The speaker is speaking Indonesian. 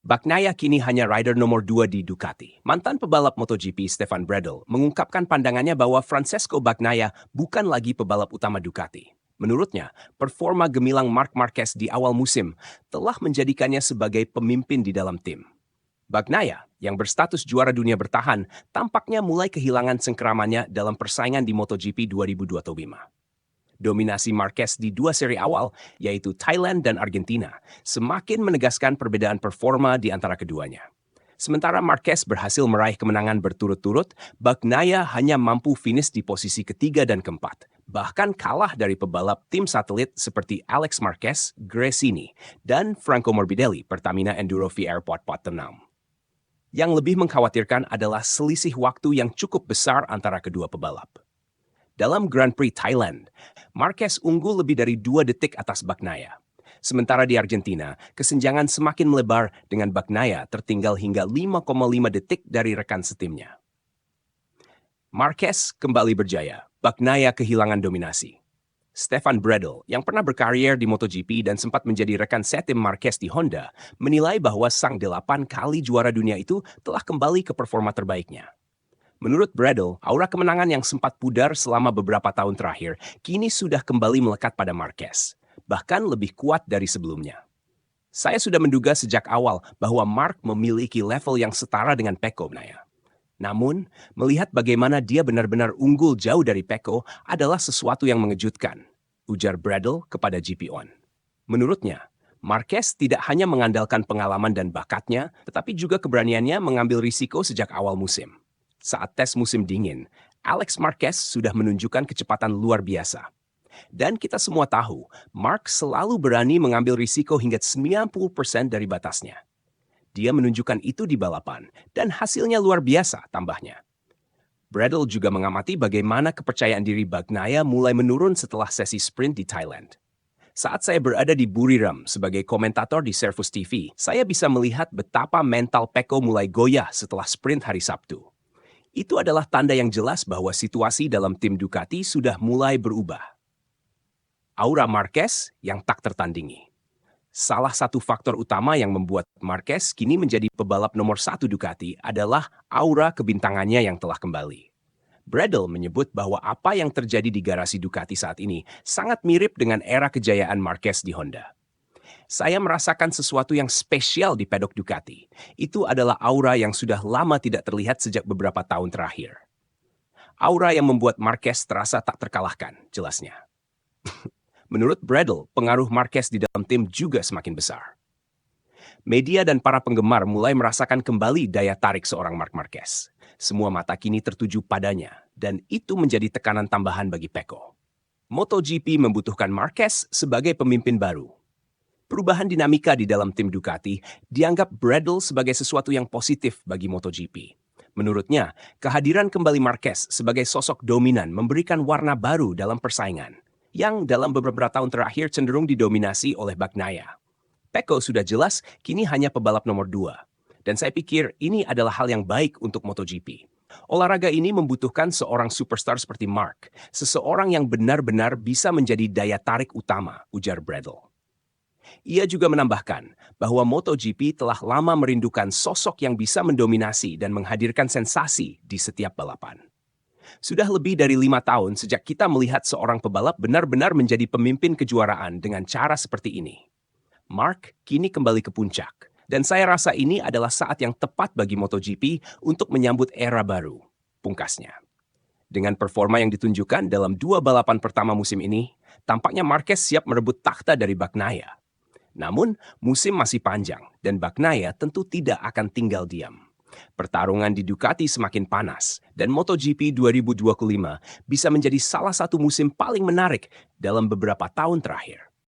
Bagnaia kini hanya rider nomor 2 di Ducati. Mantan pebalap MotoGP Stefan Bradl mengungkapkan pandangannya bahwa Francesco Bagnaia bukan lagi pebalap utama Ducati. Menurutnya, performa gemilang Marc Marquez di awal musim telah menjadikannya sebagai pemimpin di dalam tim. Bagnaia, yang berstatus juara dunia bertahan, tampaknya mulai kehilangan cengkeramannya dalam persaingan di MotoGP 2025. Dominasi Marquez di dua seri awal, yaitu Thailand dan Argentina, semakin menegaskan perbedaan performa di antara keduanya. Sementara Marquez berhasil meraih kemenangan berturut-turut, Bagnaia hanya mampu finish di posisi ketiga dan keempat, bahkan kalah dari pebalap tim satelit seperti Alex Marquez, Gresini, dan Franco Morbidelli Pertamina Enduro VR Portimao. Yang lebih mengkhawatirkan adalah selisih waktu yang cukup besar antara kedua pebalap. Dalam Grand Prix Thailand, Marquez unggul lebih dari 2 detik atas Bagnaia. Sementara di Argentina, kesenjangan semakin melebar dengan Bagnaia tertinggal hingga 5,5 detik dari rekan setimnya. Marquez kembali berjaya, Bagnaia kehilangan dominasi. Stefan Bradl, yang pernah berkarier di MotoGP dan sempat menjadi rekan setim Marquez di Honda, menilai bahwa sang 8 kali juara dunia itu telah kembali ke performa terbaiknya. Menurut Bradl, aura kemenangan yang sempat pudar selama beberapa tahun terakhir kini sudah kembali melekat pada Marquez, bahkan lebih kuat dari sebelumnya. Saya sudah menduga sejak awal bahwa Marc memiliki level yang setara dengan Pecco Bagnaia. Namun, melihat bagaimana dia benar-benar unggul jauh dari Pecco adalah sesuatu yang mengejutkan, ujar Bradl kepada GP On. Menurutnya, Marquez tidak hanya mengandalkan pengalaman dan bakatnya, tetapi juga keberaniannya mengambil risiko sejak awal musim. Saat tes musim dingin, Alex Marquez sudah menunjukkan kecepatan luar biasa. Dan kita semua tahu, Marc selalu berani mengambil risiko hingga 90% dari batasnya. Dia menunjukkan itu di balapan, dan hasilnya luar biasa tambahnya. Bradl juga mengamati bagaimana kepercayaan diri Bagnaia mulai menurun setelah sesi sprint di Thailand. Saat saya berada di Buriram sebagai komentator di Servus TV, saya bisa melihat betapa mental Pecco mulai goyah setelah sprint hari Sabtu. Itu adalah tanda yang jelas bahwa situasi dalam tim Ducati sudah mulai berubah. Aura Marquez yang tak tertandingi. Salah satu faktor utama yang membuat Marquez kini menjadi pebalap nomor 1 Ducati adalah aura kebintangannya yang telah kembali. Bradl menyebut bahwa apa yang terjadi di garasi Ducati saat ini sangat mirip dengan era kejayaan Marquez di Honda. Saya merasakan sesuatu yang spesial di pedok Ducati. Itu adalah aura yang sudah lama tidak terlihat sejak beberapa tahun terakhir. Aura yang membuat Marquez terasa tak terkalahkan, jelasnya. Menurut Bradl, pengaruh Marquez di dalam tim juga semakin besar. Media dan para penggemar mulai merasakan kembali daya tarik seorang Marc Marquez. Semua mata kini tertuju padanya, dan itu menjadi tekanan tambahan bagi Pecco. MotoGP membutuhkan Marquez sebagai pemimpin baru. Perubahan dinamika di dalam tim Ducati dianggap Bradl sebagai sesuatu yang positif bagi MotoGP. Menurutnya, kehadiran kembali Marquez sebagai sosok dominan memberikan warna baru dalam persaingan, yang dalam beberapa tahun terakhir cenderung didominasi oleh Bagnaia. Pecco sudah jelas kini hanya pebalap nomor 2, dan saya pikir ini adalah hal yang baik untuk MotoGP. Olahraga ini membutuhkan seorang superstar seperti Marc, seseorang yang benar-benar bisa menjadi daya tarik utama, ujar Bradl. Ia juga menambahkan bahwa MotoGP telah lama merindukan sosok yang bisa mendominasi dan menghadirkan sensasi di setiap balapan. Sudah lebih dari 5 tahun sejak kita melihat seorang pebalap benar-benar menjadi pemimpin kejuaraan dengan cara seperti ini. Marc kini kembali ke puncak, dan saya rasa ini adalah saat yang tepat bagi MotoGP untuk menyambut era baru, pungkasnya. Dengan performa yang ditunjukkan dalam 2 balapan pertama musim ini, tampaknya Marquez siap merebut takhta dari Bagnaia. Namun, musim masih panjang dan Bagnaia tentu tidak akan tinggal diam. Pertarungan di Ducati semakin panas dan MotoGP 2025 bisa menjadi salah satu musim paling menarik dalam beberapa tahun terakhir.